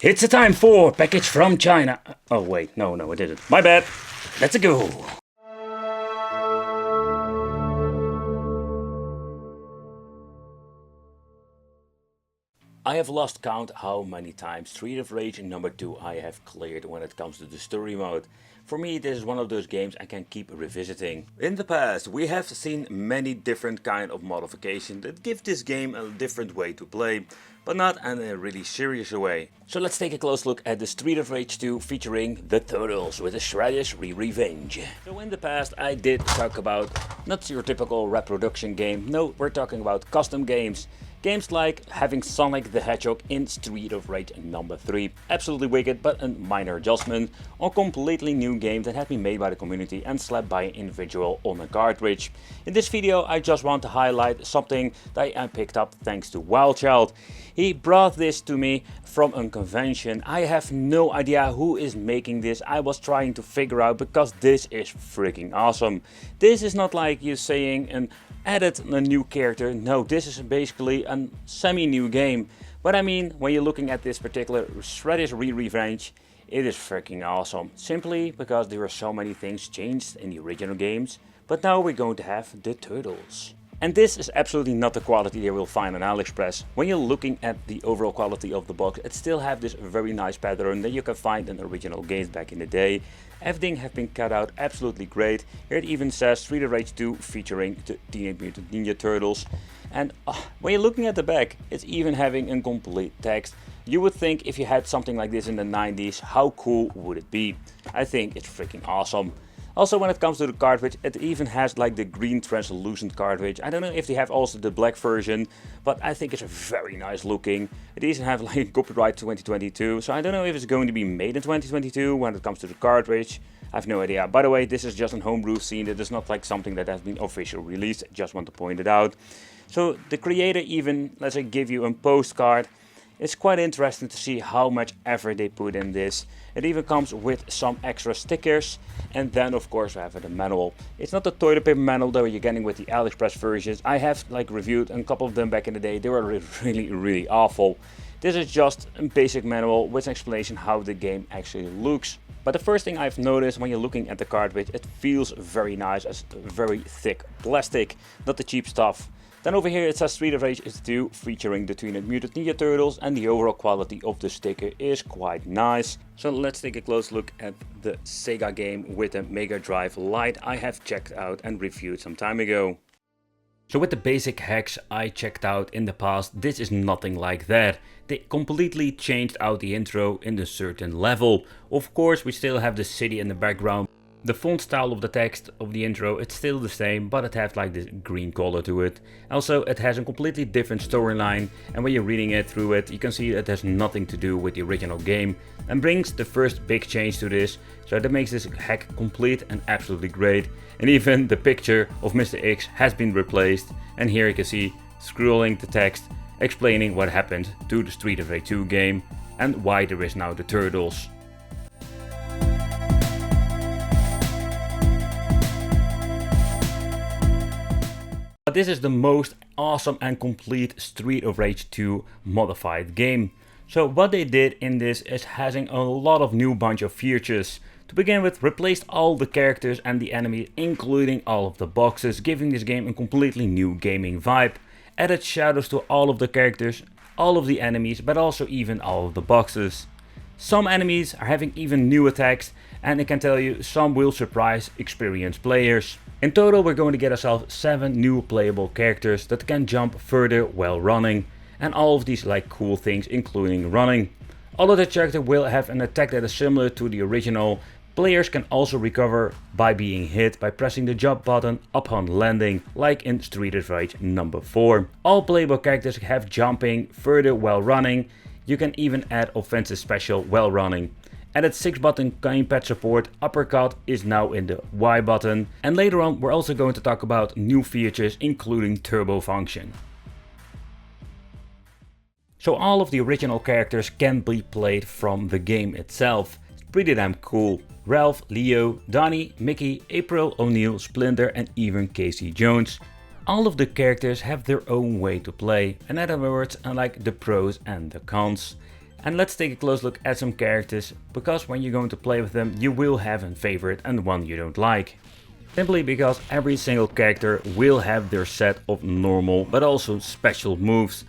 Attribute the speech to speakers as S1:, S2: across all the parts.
S1: It's a time for package from China. Oh wait, no, I didn't. My bad. Let's go. I have lost count how many times Street of Rage number 2 I have cleared when it comes to the story mode. For me, this is one of those games I can keep revisiting. In the past, we have seen many different kind of modifications that give this game a different way to play, but not in a really serious way. So let's take a close look at the Street of Rage 2 featuring the Turtles with the Shredder's Revenge. So in the past I did talk about not your typical reproduction game, no, we're talking about custom games. Games like having Sonic the Hedgehog in Street of Rage number 3. Absolutely wicked, but a minor adjustment, or completely new game that has been made by the community and slapped by an individual on a cartridge. In this video I just want to highlight something that I picked up thanks to Wildchild. He brought this to me from a convention. I have no idea who is making this. I was trying to figure out because this is freaking awesome. This is not like you saying an added a new character. No, this is basically a semi-new game. But I mean, when you're looking at this particular Shredder's Revenge, it is freaking awesome. Simply because there are so many things changed in the original games, but now we're going to have the Turtles. And this is absolutely not the quality you will find on AliExpress. When you're looking at the overall quality of the box, it still have this very nice pattern that you can find in original games back in the day. Everything have been cut out absolutely great. Here it even says Street of Rage 2 featuring the Teenage Mutant Ninja Turtles. And when you're looking at the back, it's even having a complete text. You would think if you had something like this in the 90s, how cool would it be? I think it's freaking awesome. Also, when it comes to the cartridge, it even has like the green translucent cartridge. I don't know if they have also the black version, but I think it's very nice looking. It even have like copyright 2022, so I don't know if it's going to be made in 2022 when it comes to the cartridge. I have no idea. By the way, this is just a homebrew scene. It is not like something that has been officially released. Just want to point it out. So the creator even, let's say, give you a postcard. It's quite interesting to see how much effort they put in this. It even comes with some extra stickers, and then of course we have the manual. It's not the toilet paper manual that you're getting with the AliExpress versions. I have like reviewed a couple of them back in the day. They were really awful. This is just a basic manual with an explanation how the game actually looks. But the first thing I've noticed when you're looking at the cartridge, it feels very nice as very thick plastic, not the cheap stuff. Then over here it says Street of Rage 2 featuring the Teenage Mutant Ninja Turtles, and the overall quality of the sticker is quite nice. So let's take a close look at the Sega game with the Mega Drive Lite I have checked out and reviewed some time ago. So with the basic hacks I checked out in the past, this is nothing like that. They completely changed out the intro in a certain level. Of course we still have the city in the background. The font style of the text of the intro, it's still the same, but it has like this green color to it. Also, it has a completely different storyline, and when you're reading it through it, you can see it has nothing to do with the original game, and brings the first big change to this, so that makes this hack complete and absolutely great. And even the picture of Mr. X has been replaced, and here you can see scrolling the text explaining what happened to the Street of Rage 2 game, and why there is now the Turtles. But this is the most awesome and complete Street of Rage 2 modified game. So what they did in this is having a lot of new bunch of features. To begin with, replaced all the characters and the enemies, including all of the boxes, giving this game a completely new gaming vibe. Added shadows to all of the characters, all of the enemies, but also even all of the boxes. Some enemies are having even new attacks, and I can tell you some will surprise experienced players. In total we're going to get ourselves 7 new playable characters that can jump further while running, and all of these like cool things including running. All of the characters will have an attack that is similar to the original. Players can also recover by being hit by pressing the jump button upon landing, like in Street of Rage number 4. All playable characters have jumping further while running. You can even add offensive special while running. Added 6-button gamepad support, uppercut is now in the Y button. And later on we're also going to talk about new features including turbo function. So all of the original characters can be played from the game itself. It's pretty damn cool. Ralph, Leo, Donnie, Mickey, April, O'Neil, Splinter and even Casey Jones. All of the characters have their own way to play. In other words, unlike the pros and the cons. And let's take a close look at some characters, because when you're going to play with them you will have a favorite and one you don't like. Simply because every single character will have their set of normal but also special moves.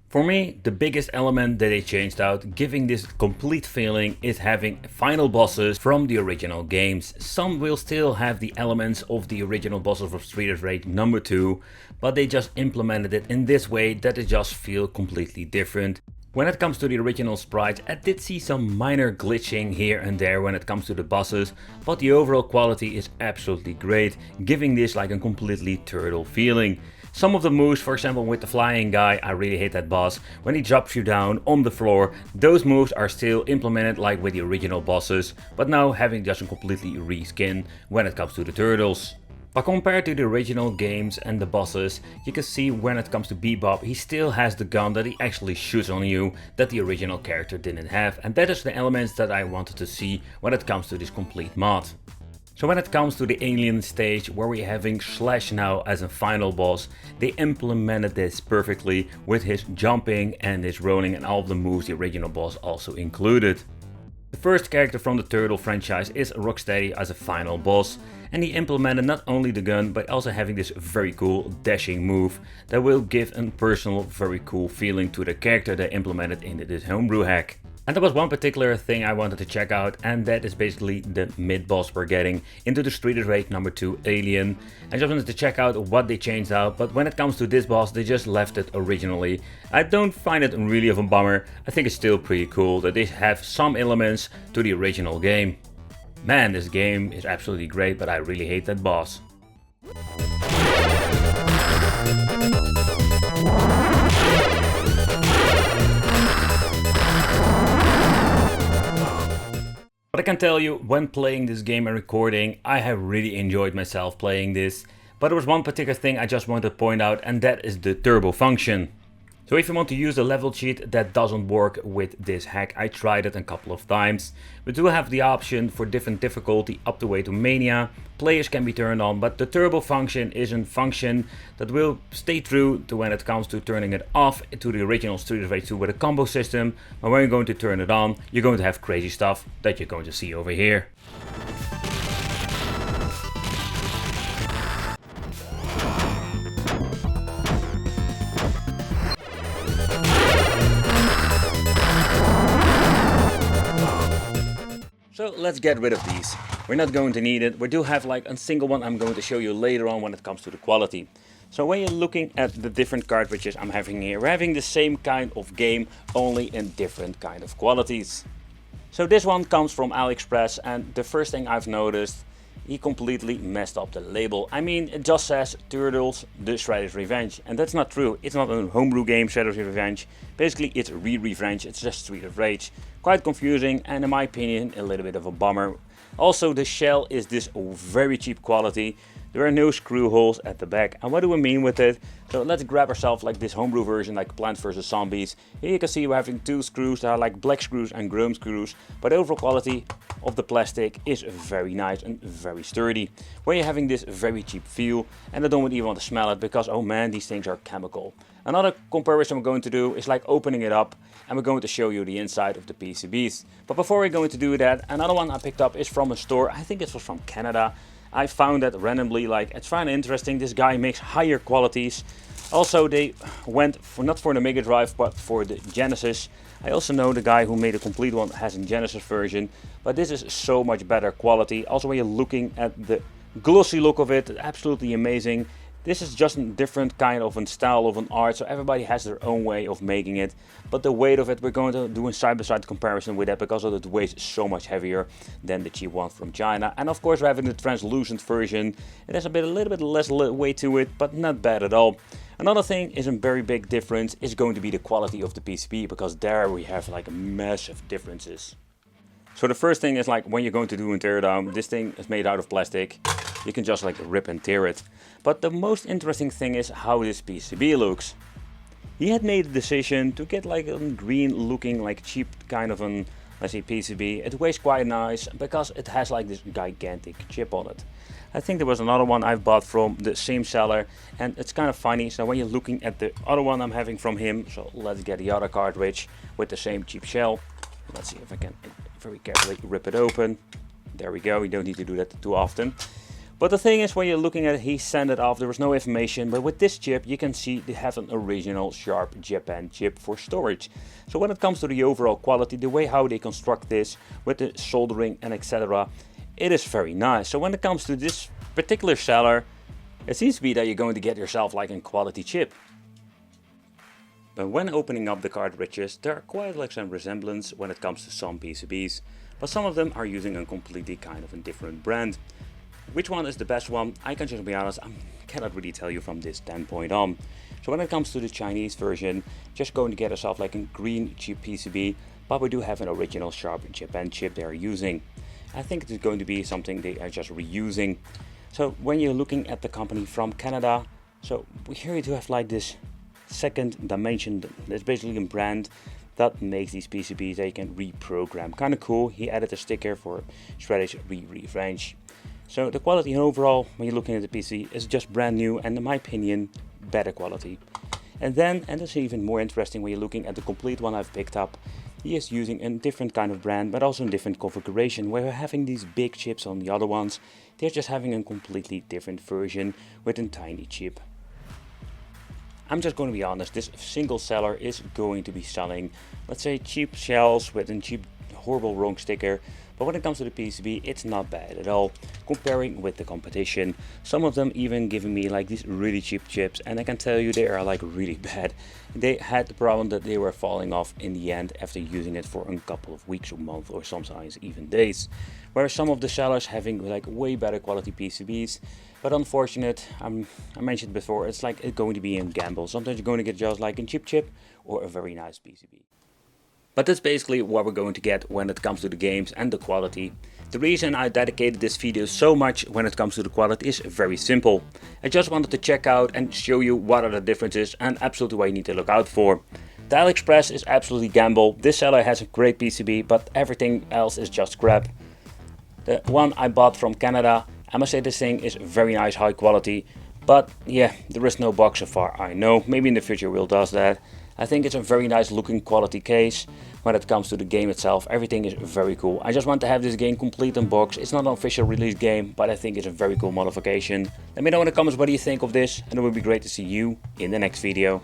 S1: For me, the biggest element that they changed out, giving this complete feeling, is having final bosses from the original games. Some will still have the elements of the original bosses of Street of Rage number 2, but they just implemented it in this way that it just feels completely different. When it comes to the original sprites, I did see some minor glitching here and there when it comes to the bosses, but the overall quality is absolutely great, giving this like a completely turtle feeling. Some of the moves, for example with the flying guy, I really hate that boss, when he drops you down on the floor, those moves are still implemented like with the original bosses, but now having just a completely reskin when it comes to the turtles. But compared to the original games and the bosses, you can see when it comes to Bebop, he still has the gun that he actually shoots on you that the original character didn't have, and that is the elements that I wanted to see when it comes to this complete mod. So when it comes to the alien stage, where we're having Slash now as a final boss, they implemented this perfectly with his jumping and his rolling and all of the moves the original boss also included. The first character from the Turtle franchise is Rocksteady as a final boss, and he implemented not only the gun but also having this very cool dashing move that will give a personal very cool feeling to the character they implemented into this homebrew hack. And there was one particular thing I wanted to check out, and that is basically the mid-boss we're getting into the Street of Rage number 2 Alien. I just wanted to check out what they changed out, but when it comes to this boss they just left it originally. I don't find it really of a bummer. I think it's still pretty cool that they have some elements to the original game. Man, this game is absolutely great, but I really hate that boss. But I can tell you, when playing this game and recording, I have really enjoyed myself playing this. But there was one particular thing I just wanted to point out, and that is the turbo function. So if you want to use the level cheat, that doesn't work with this hack. I tried it a couple of times. We do have the option for different difficulty up the way to Mania. Players can be turned on, but the turbo function is a function that will stay true to when it comes to turning it off to the original Street of Rage 2 with a combo system. But when you're going to turn it on, you're going to have crazy stuff that you're going to see over here. So let's get rid of these. We're not going to need it. We do have like a single one I'm going to show you later on when it comes to the quality. So when you're looking at the different cartridges I'm having here, we're having the same kind of game, only in different kind of qualities. So this one comes from AliExpress, and the first thing I've noticed, he completely messed up the label. I mean, it just says Turtles, the Shredder's Revenge, and that's not true. It's not a homebrew game, Shredder's Revenge. Basically, it's Revenge, it's just Street of Rage. Quite confusing, and in my opinion, a little bit of a bummer. Also, the shell is this very cheap quality. There are no screw holes at the back. And what do we mean with it? So let's grab ourselves like this homebrew version, like Plants vs Zombies. Here you can see we're having two screws that are like black screws and chrome screws. But the overall quality of the plastic is very nice and very sturdy. Where you're having this very cheap feel, and I don't even want to smell it because, oh man, these things are chemical. Another comparison we're going to do is like opening it up, and we're going to show you the inside of the PCBs. But before we're going to do that, another one I picked up is from a store. I think it was from Canada. I found that randomly, like, it's kind of interesting. This guy makes higher qualities. Also, they went for not for the Mega Drive, but for the Genesis. I also know the guy who made a complete one has a Genesis version, but this is so much better quality. Also, when you're looking at the glossy look of it, absolutely amazing. This is just a different kind of a style of an art, so everybody has their own way of making it. But the weight of it, we're going to do a side-by-side comparison with that because of it weighs so much heavier than the cheap one from China. And of course we're having the translucent version. It has a little bit less weight to it, but not bad at all. Another thing is a very big difference is going to be the quality of the PCB, because there we have like massive differences. So the first thing is like when you're going to do a teardown, this thing is made out of plastic. You can just like rip and tear it. But the most interesting thing is how this PCB looks. He had made the decision to get like a green looking like cheap kind of an, let's say, PCB. It weighs quite nice because it has like this gigantic chip on it. I think there was another one I've bought from the same seller, and it's kind of funny. So when you're looking at the other one I'm having from him, so let's get the other cartridge with the same cheap shell. Let's see if I can very carefully rip it open. There we go, you don't need to do that too often. But the thing is, when you're looking at it, he sent it off, there was no information, but with this chip you can see they have an original sharp Japan chip for storage. So when it comes to the overall quality, the way how they construct this with the soldering and etc., it is very nice. So when it comes to this particular seller, it seems to be that you're going to get yourself like a quality chip. But when opening up the cartridges, there are quite like some resemblance when it comes to some PCBs, but some of them are using a completely kind of a different brand. Which one is the best one? I can just be honest, I cannot really tell you from this standpoint on. So when it comes to the Chinese version, just going to get yourself like a green cheap PCB, but we do have an original sharp Japan chip they are using. I think it is going to be something they are just reusing. So when you're looking at the company from Canada, so here you do have like this second dimension. That's basically a brand that makes these PCBs that you can reprogram. Kind of cool. He added a sticker for Swedish range. So the quality overall, when you're looking at the PC, is just brand new and in my opinion, better quality. And then, and it's even more interesting when you're looking at the complete one I've picked up, he is using a different kind of brand, but also a different configuration, where we're having these big chips on the other ones. They're just having a completely different version with a tiny chip. I'm just going to be honest, this single seller is going to be selling, let's say, cheap shells with a cheap, horrible wrong sticker. But when it comes to the PCB, it's not bad at all, comparing with the competition. Some of them even giving me like these really cheap chips, and I can tell you they are like really bad. They had the problem that they were falling off in the end after using it for a couple of weeks or months or sometimes even days. Whereas some of the sellers having like way better quality PCBs. But unfortunate, I mentioned before, it's like it's going to be a gamble. Sometimes you're going to get just like a cheap chip or a very nice PCB. But that's basically what we're going to get when it comes to the games and the quality. The reason I dedicated this video so much when it comes to the quality is very simple. I just wanted to check out and show you what are the differences and absolutely what you need to look out for. The AliExpress is absolutely gamble. This seller has a great PCB, but everything else is just crap. The one I bought from Canada, I must say this thing is very nice, high quality. But yeah, there is no box so far, I know. Maybe in the future we'll do that. I think it's a very nice looking quality case. When it comes to the game itself, everything is very cool. I just want to have this game complete unboxed. It's not an official release game, but I think it's a very cool modification. Let me know in the comments what do you think of this, and it would be great to see you in the next video.